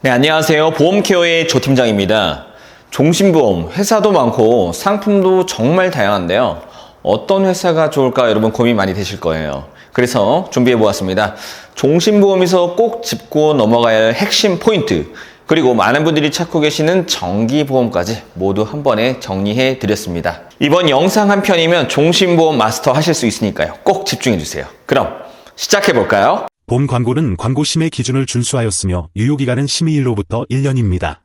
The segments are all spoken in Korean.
네, 안녕하세요. 보험케어의 조팀장입니다. 종신보험, 회사도 많고 상품도 정말 다양한데요. 어떤 회사가 좋을까 여러분 고민 많이 되실 거예요. 그래서 준비해 보았습니다. 종신보험에서 꼭 짚고 넘어가야 할 핵심 포인트, 그리고 많은 분들이 찾고 계시는 정기보험까지 모두 한 번에 정리해 드렸습니다. 이번 영상 한 편이면 종신보험 마스터 하실 수 있으니까요. 꼭 집중해 주세요. 그럼 시작해 볼까요? 보험 광고는 광고 심의 기준을 준수하였으며 유효기간은 심의일로부터 1년입니다.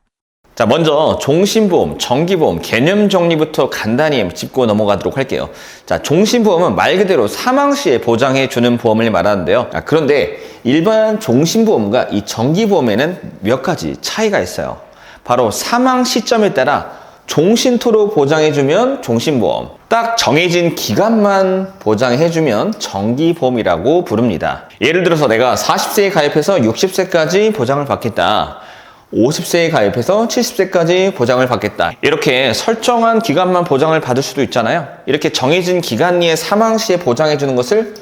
자, 먼저 종신보험, 정기보험 개념 정리부터 간단히 짚고 넘어가도록 할게요. 자, 종신보험은 말 그대로 사망 시에 보장해주는 보험을 말하는데요. 그런데 일반 종신보험과 이 정기보험에는 몇 가지 차이가 있어요. 바로 사망 시점에 따라 종신토록 보장해주면 종신보험, 딱 정해진 기간만 보장해주면 정기보험이라고 부릅니다. 예를 들어서 내가 40세에 가입해서 60세까지 보장을 받겠다, 50세에 가입해서 70세까지 보장을 받겠다, 이렇게 설정한 기간만 보장을 받을 수도 있잖아요. 이렇게 정해진 기간 내에 사망 시에 보장해주는 것을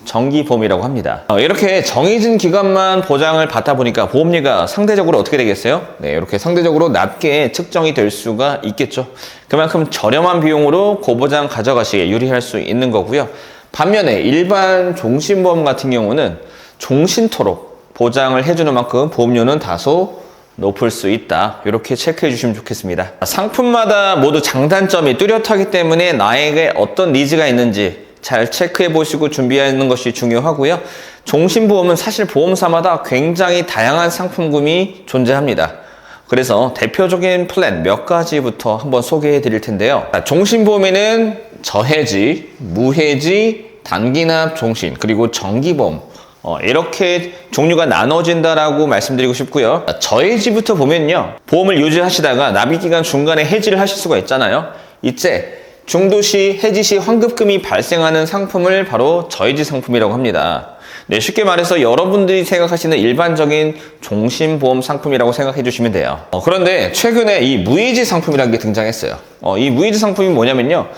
정기보험이라고 합니다. 이렇게 정해진 기간만 보장을 받다 보니까 보험료가 상대적으로 어떻게 되겠어요? 네, 이렇게 상대적으로 낮게 측정이 될 수가 있겠죠. 그만큼 저렴한 비용으로 고보장 가져가시기에 유리할 수 있는 거고요. 반면에 일반 종신보험 같은 경우는 종신토록 보장을 해주는 만큼 보험료는 다소 높을 수 있다. 이렇게 체크해 주시면 좋겠습니다. 상품마다 모두 장단점이 뚜렷하기 때문에 나에게 어떤 니즈가 있는지 잘 체크해 보시고 준비하는 것이 중요하고요. 종신보험은 사실 보험사마다 굉장히 다양한 상품군이 존재합니다. 그래서 대표적인 플랜 몇 가지부터 한번 소개해 드릴 텐데요. 종신보험에는 저해지, 무해지, 단기납 종신, 그리고 정기보험, 이렇게 종류가 나눠진다라고 말씀드리고 싶고요. 저해지부터 보면요, 보험을 유지하시다가 납입기간 중간에 해지를 하실 수가 있잖아요. 이때 중도시, 해지시 환급금이 발생하는 상품을 바로 저해지 상품이라고 합니다. 네, 쉽게 말해서 여러분들이 생각하시는 일반적인 종신보험 상품이라고 생각해 주시면 돼요. 그런데 최근에 이 무해지 상품이라는 게 등장했어요. 이 무해지 상품이 뭐냐면요,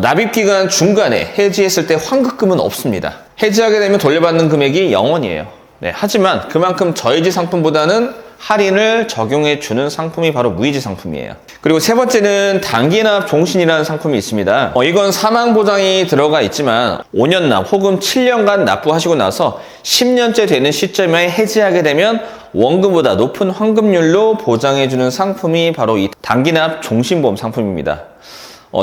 납입기간 중간에 해지했을 때 환급금은 없습니다. 해지하게 되면 돌려받는 금액이 0원이에요. 네, 하지만 그만큼 저해지 상품보다는 할인을 적용해 주는 상품이 바로 무해지 상품이에요. 그리고 세 번째는 단기납 종신이라는 상품이 있습니다. 이건 사망 보장이 들어가 있지만 5년 납 혹은 7년간 납부하시고 나서 10년째 되는 시점에 해지하게 되면 원금보다 높은 환급률로 보장해 주는 상품이 바로 이 단기납 종신보험 상품입니다.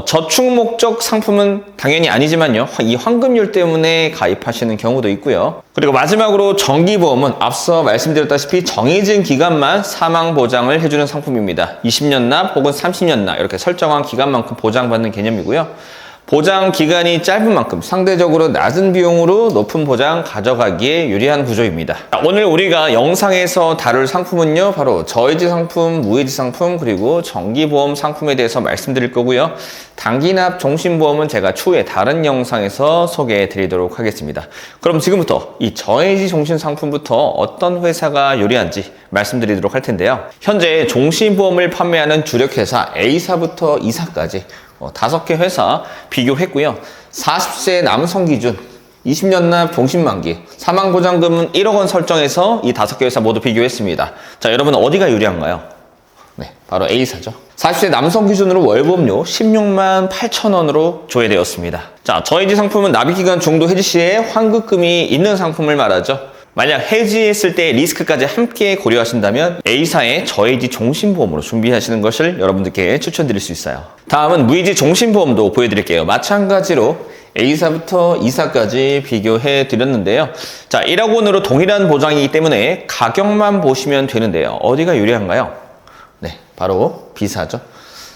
저축 목적 상품은 당연히 아니지만요, 이 환급률 때문에 가입하시는 경우도 있고요. 그리고 마지막으로 정기보험은 앞서 말씀드렸다시피 정해진 기간만 사망 보장을 해주는 상품입니다. 20년 납 혹은 30년 납, 이렇게 설정한 기간만큼 보장받는 개념이고요. 보장 기간이 짧은 만큼 상대적으로 낮은 비용으로 높은 보장 가져가기에 유리한 구조입니다. 오늘 우리가 영상에서 다룰 상품은요, 바로 저해지 상품, 무해지 상품, 그리고 정기보험 상품에 대해서 말씀드릴 거고요. 단기납 종신보험은 제가 추후에 다른 영상에서 소개해 드리도록 하겠습니다. 그럼 지금부터 이 저해지 종신 상품부터 어떤 회사가 유리한지 말씀드리도록 할 텐데요. 현재 종신보험을 판매하는 주력회사 A사부터 E사까지 5개 회사 비교했고요. 40세 남성 기준 20년 납 종신만기 사망보장금은 1억 원 설정해서 이 5개 회사 모두 비교했습니다. 자, 여러분 어디가 유리한가요? 네, 바로 A사죠. 40세 남성 기준으로 월보험료 16만 8천 원으로 조회되었습니다. 자, 저해지 상품은 납입기간 중도 해지 시에 환급금이 있는 상품을 말하죠. 만약 해지했을 때 리스크까지 함께 고려하신다면 A사의 저해지 종신보험으로 준비하시는 것을 여러분들께 추천드릴 수 있어요. 다음은 무해지 종신보험도 보여드릴게요. 마찬가지로 A사부터 E사까지 비교해 드렸는데요. 자, 1억 원으로 동일한 보장이기 때문에 가격만 보시면 되는데요. 어디가 유리한가요? 네, 바로 B사죠.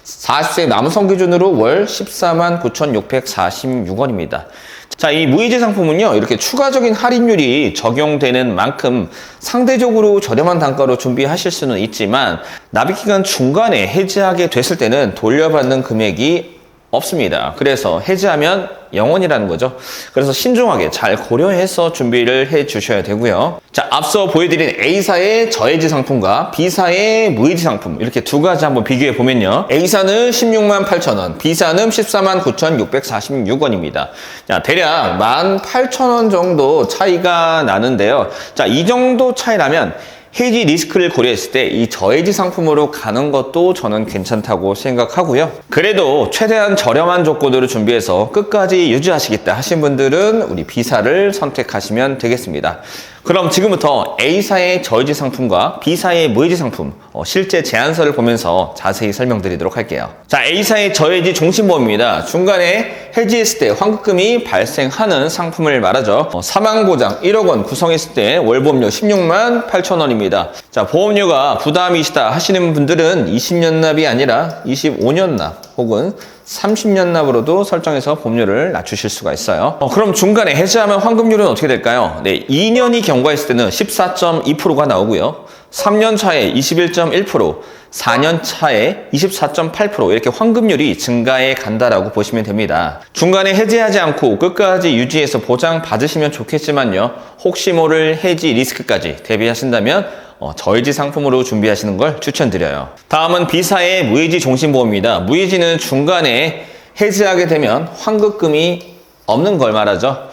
40세 남성 기준으로 월 14만 9,646원입니다. 자, 이 무해지 상품은요, 이렇게 추가적인 할인율이 적용되는 만큼 상대적으로 저렴한 단가로 준비하실 수는 있지만 납입기간 중간에 해지하게 됐을 때는 돌려받는 금액이 없습니다. 그래서 해지하면 0원이라는 거죠. 그래서 신중하게 잘 고려해서 준비를 해 주셔야 되고요. 자, 앞서 보여드린 A사의 저해지 상품과 B사의 무해지 상품, 이렇게 두 가지 한번 비교해 보면요, A사는 16만 8천 원, B사는 14만 9,646원입니다. 자, 대략 18,000원 정도 차이가 나는데요. 자, 이 정도 차이라면 해지 리스크를 고려했을 때 이 저해지 상품으로 가는 것도 저는 괜찮다고 생각하고요. 그래도 최대한 저렴한 조건으로 준비해서 끝까지 유지하시겠다 하신 분들은 우리 B사를 선택하시면 되겠습니다. 그럼 지금부터 A사의 저해지 상품과 B사의 무해지 상품 실제 제안서를 보면서 자세히 설명드리도록 할게요. 자, A사의 저해지 종신보험입니다. 중간에 해지했을 때 환급금이 발생하는 상품을 말하죠. 사망보장 1억 원 구성했을 때 월보험료 16만 8천 원입니다. 자, 보험료가 부담이시다 하시는 분들은 20년 납이 아니라 25년 납 혹은 30년 납으로도 설정해서 보험료를 낮추실 수가 있어요. 그럼 중간에 해지하면 환급률은 어떻게 될까요? 네, 2년이 경과했을 때는 14.2%가 나오고요. 3년 차에 21.1%, 4년 차에 24.8% 이렇게 환급률이 증가해 간다라고 보시면 됩니다. 중간에 해지하지 않고 끝까지 유지해서 보장 받으시면 좋겠지만요. 혹시 모를 해지 리스크까지 대비하신다면 저해지 상품으로 준비하시는 걸 추천드려요. 다음은 B사의 무해지 종신보험입니다. 무해지는 중간에 해지하게 되면 환급금이 없는 걸 말하죠.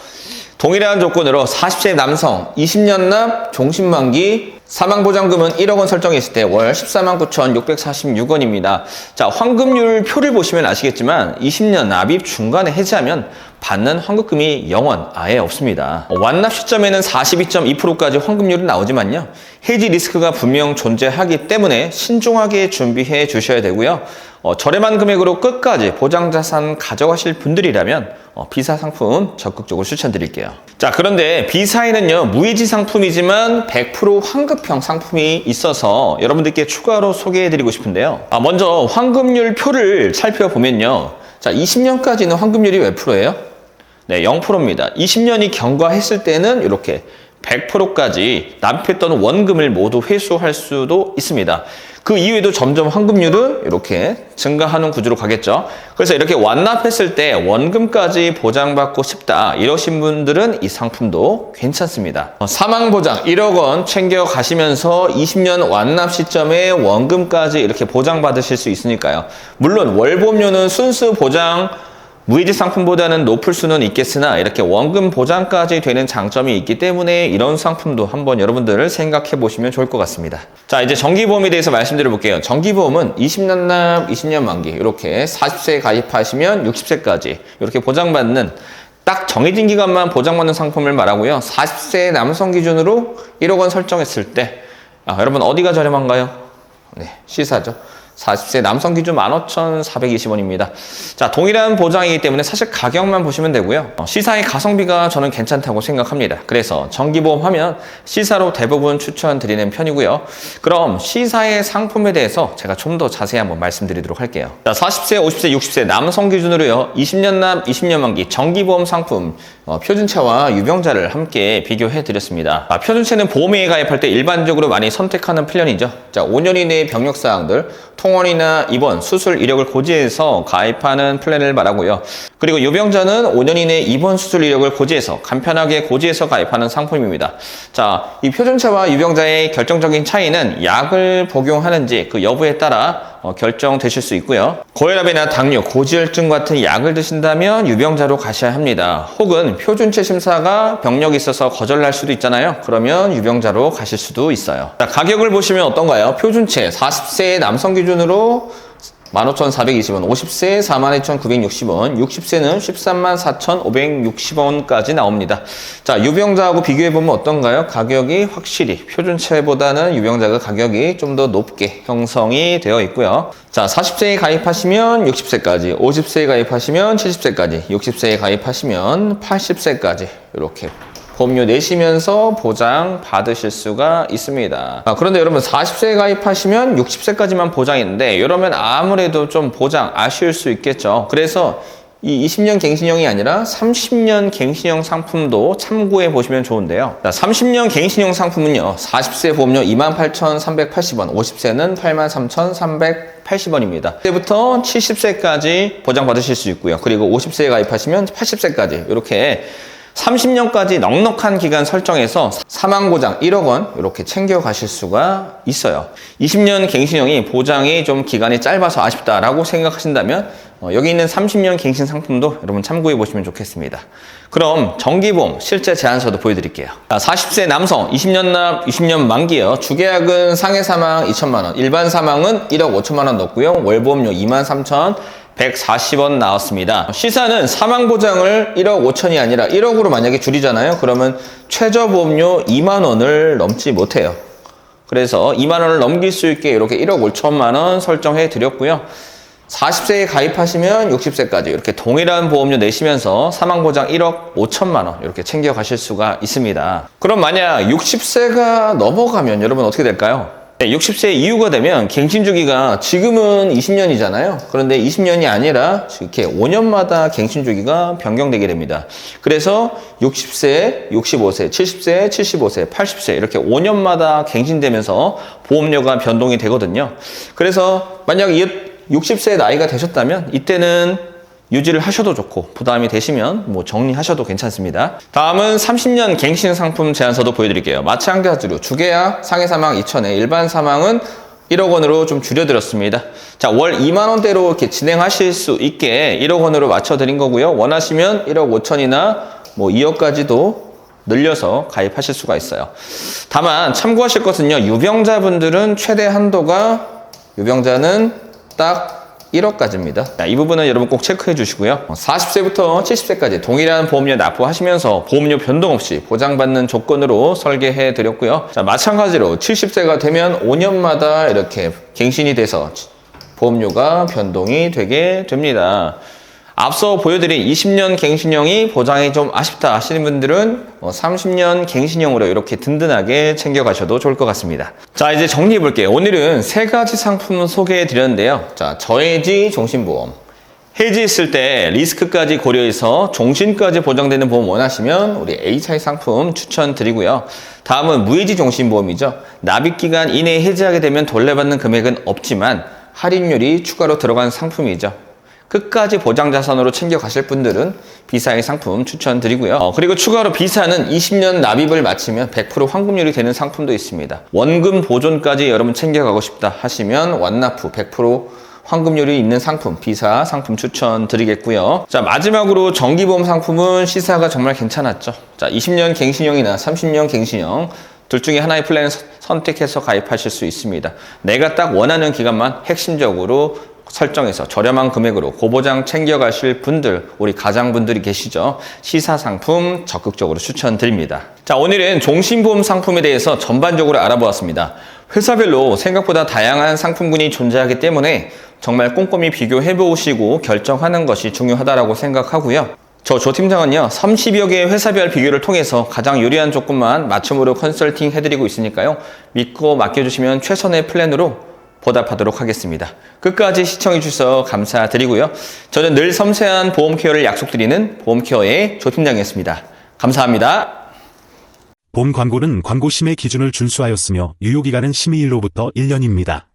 동일한 조건으로 40세 남성, 20년 납, 종신만기, 사망보장금은 1억 원 설정했을 때 월 14만 9,646원입니다. 자, 환급률 표를 보시면 아시겠지만 20년 납입 중간에 해지하면 받는 환급금이 0원 아예 없습니다. 완납 시점에는 42.2%까지 환급률은 나오지만요. 해지 리스크가 분명 존재하기 때문에 신중하게 준비해 주셔야 되고요. 저렴한 금액으로 끝까지 보장자산 가져가실 분들이라면 B사 상품 적극적으로 추천드릴게요. 자, 그런데 B사에는요, 무해지 상품이지만 100% 환급형 상품이 있어서 여러분들께 추가로 소개해드리고 싶은데요. 먼저 환급률 표를 살펴보면요. 자, 20년까지는 환급률이 몇 프로예요? 네, 0%입니다. 20년이 경과했을 때는 이렇게 100%까지 납입했던 원금을 모두 회수할 수도 있습니다. 그 이후에도 점점 환급률은 이렇게 증가하는 구조로 가겠죠. 그래서 이렇게 완납했을 때 원금까지 보장받고 싶다 이러신 분들은 이 상품도 괜찮습니다. 사망보장 1억 원 챙겨가시면서 20년 완납 시점에 원금까지 이렇게 보장받으실 수 있으니까요. 물론 월보험료는 순수 보장 무해지 상품보다는 높을 수는 있겠으나 이렇게 원금 보장까지 되는 장점이 있기 때문에 이런 상품도 한번 여러분들 생각해 보시면 좋을 것 같습니다. 자, 이제 정기보험에 대해서 말씀드려 볼게요. 정기보험은 20년 납, 20년 만기 이렇게 40세 가입하시면 60세까지 이렇게 보장받는 딱 정해진 기간만 보장받는 상품을 말하고요. 40세 남성 기준으로 1억 원 설정했을 때 여러분 어디가 저렴한가요? 네, C사죠. 40세 남성 기준 15,420원입니다. 자, 동일한 보장이기 때문에 사실 가격만 보시면 되고요. C사의 가성비가 저는 괜찮다고 생각합니다. 그래서 정기보험 하면 C사로 대부분 추천드리는 편이고요. 그럼 C사의 상품에 대해서 제가 좀 더 자세히 한번 말씀드리도록 할게요. 자, 40세, 50세, 60세 남성 기준으로요. 20년 납, 20년 만기 정기보험 상품 표준체와 유병자를 함께 비교해 드렸습니다. 표준체는 보험회에 가입할 때 일반적으로 많이 선택하는 플랜이죠. 자, 5년 이내의 병력사항들, 통원이나 입원, 수술 이력을 고지해서 가입하는 플랜을 말하고요. 그리고 유병자는 5년 이내 입원, 수술 이력을 고지해서 간편하게 고지해서 가입하는 상품입니다. 자, 이 표준체와 유병자의 결정적인 차이는 약을 복용하는지 그 여부에 따라 결정되실 수 있고요. 고혈압이나 당뇨, 고지혈증 같은 약을 드신다면 유병자로 가셔야 합니다. 혹은 표준체 심사가 병력이 있어서 거절날 수도 있잖아요. 그러면 유병자로 가실 수도 있어요. 자, 가격을 보시면 어떤가요? 표준체 40세 남성 기준으로 15,420원, 50세 42,960원, 60세는 134,560원까지 나옵니다. 자, 유병자하고 비교해보면 어떤가요? 가격이 확실히 표준체보다는 유병자가 가격이 좀 더 높게 형성이 되어 있고요. 자, 40세에 가입하시면 60세까지, 50세에 가입하시면 70세까지, 60세에 가입하시면 80세까지 이렇게 보험료 내시면서 보장 받으실 수가 있습니다. 그런데 여러분 40세에 가입하시면 60세까지만 보장인데 이러면 아무래도 좀 보장 아쉬울 수 있겠죠. 그래서 이 20년 갱신형이 아니라 30년 갱신형 상품도 참고해 보시면 좋은데요. 30년 갱신형 상품은요. 40세 보험료 28,380원, 50세는 83,380원입니다. 그때부터 70세까지 보장받으실 수 있고요. 그리고 50세에 가입하시면 80세까지 이렇게 30년까지 넉넉한 기간 설정해서 사망보장 1억 원 이렇게 챙겨가실 수가 있어요. 20년 갱신형이 보장이 좀 기간이 짧아서 아쉽다라고 생각하신다면 여기 있는 30년 갱신 상품도 여러분 참고해 보시면 좋겠습니다. 그럼 정기보험 실제 제안서도 보여드릴게요. 40세 남성 20년 납 20년 만기요. 주계약은 상해 사망 2천만 원, 일반 사망은 1억 5천만 원 넣었고요. 월보험료 23,140원 나왔습니다. 시사는 사망보장을 1억 5천이 아니라 1억으로 만약에 줄이잖아요. 그러면 최저보험료 2만 원을 넘지 못해요. 그래서 2만 원을 넘길 수 있게 이렇게 1억 5천만 원 설정해 드렸고요. 40세에 가입하시면 60세까지 이렇게 동일한 보험료 내시면서 사망보장 1억 5천만 원 이렇게 챙겨 가실 수가 있습니다. 그럼 만약 60세가 넘어가면 여러분 어떻게 될까요? 60세 이후가 되면 갱신 주기가 지금은 20년이잖아요. 그런데 20년이 아니라 이렇게 5년마다 갱신 주기가 변경되게 됩니다. 그래서 60세, 65세, 70세, 75세, 80세 이렇게 5년마다 갱신되면서 보험료가 변동이 되거든요. 그래서 만약 60세 나이가 되셨다면 이때는 유지를 하셔도 좋고 부담이 되시면 뭐 정리하셔도 괜찮습니다. 다음은 30년 갱신 상품 제안서도 보여드릴게요. 마찬가지로 주계약 상해 사망 2천에 일반 사망은 1억 원으로 좀 줄여드렸습니다. 자, 월 2만 원대로 이렇게 진행하실 수 있게 1억 원으로 맞춰드린 거고요. 원하시면 1억 5천이나 뭐 2억까지도 늘려서 가입하실 수가 있어요. 다만 참고하실 것은요. 유병자분들은 최대 한도가 유병자는 딱 1억까지입니다. 이 부분은 여러분 꼭 체크해 주시고요. 40세부터 70세까지 동일한 보험료 납부하시면서 보험료 변동 없이 보장받는 조건으로 설계해 드렸고요. 자, 마찬가지로 70세가 되면 5년마다 이렇게 갱신이 돼서 보험료가 변동이 되게 됩니다. 앞서 보여드린 20년 갱신형이 보장이 좀 아쉽다 하시는 분들은 30년 갱신형으로 이렇게 든든하게 챙겨가셔도 좋을 것 같습니다. 자, 이제 정리해 볼게요. 오늘은 세 가지 상품 소개해 드렸는데요. 자, 저해지 종신보험. 해지했을 때 리스크까지 고려해서 종신까지 보장되는 보험 원하시면 우리 A차의 상품 추천드리고요. 다음은 무해지 종신보험이죠. 납입기간 이내에 해지하게 되면 돌려받는 금액은 없지만 할인율이 추가로 들어간 상품이죠. 끝까지 보장자산으로 챙겨가실 분들은 비사의 상품 추천드리고요. 그리고 추가로 비사는 20년 납입을 마치면 100% 환급률이 되는 상품도 있습니다. 원금 보존까지 여러분 챙겨가고 싶다 하시면 완납후 100% 환급률이 있는 상품, 비사 상품 추천드리겠고요. 자, 마지막으로 정기보험 상품은 시사가 정말 괜찮았죠. 자, 20년 갱신형이나 30년 갱신형 둘 중에 하나의 플랜을 선택해서 가입하실 수 있습니다. 내가 딱 원하는 기간만 핵심적으로 설정해서 저렴한 금액으로 고보장 챙겨가실 분들, 우리 가장분들이 계시죠. 시사 상품 적극적으로 추천드립니다. 자, 오늘은 종신보험 상품에 대해서 전반적으로 알아보았습니다. 회사별로 생각보다 다양한 상품군이 존재하기 때문에 정말 꼼꼼히 비교해 보시고 결정하는 것이 중요하다고 생각하고요. 조 팀장은요, 30여 개의 회사별 비교를 통해서 가장 유리한 조건만 맞춤으로 컨설팅 해드리고 있으니까요. 믿고 맡겨주시면 최선의 플랜으로 보답하도록 하겠습니다. 끝까지 시청해 주셔서 감사드리고요. 저는 늘 섬세한 보험 케어를 약속드리는 보험케어의 조 팀장이었습니다. 감사합니다. 본 광고는 광고 심의 기준을 준수하였으며 유효기간은 심의일로부터 1년입니다.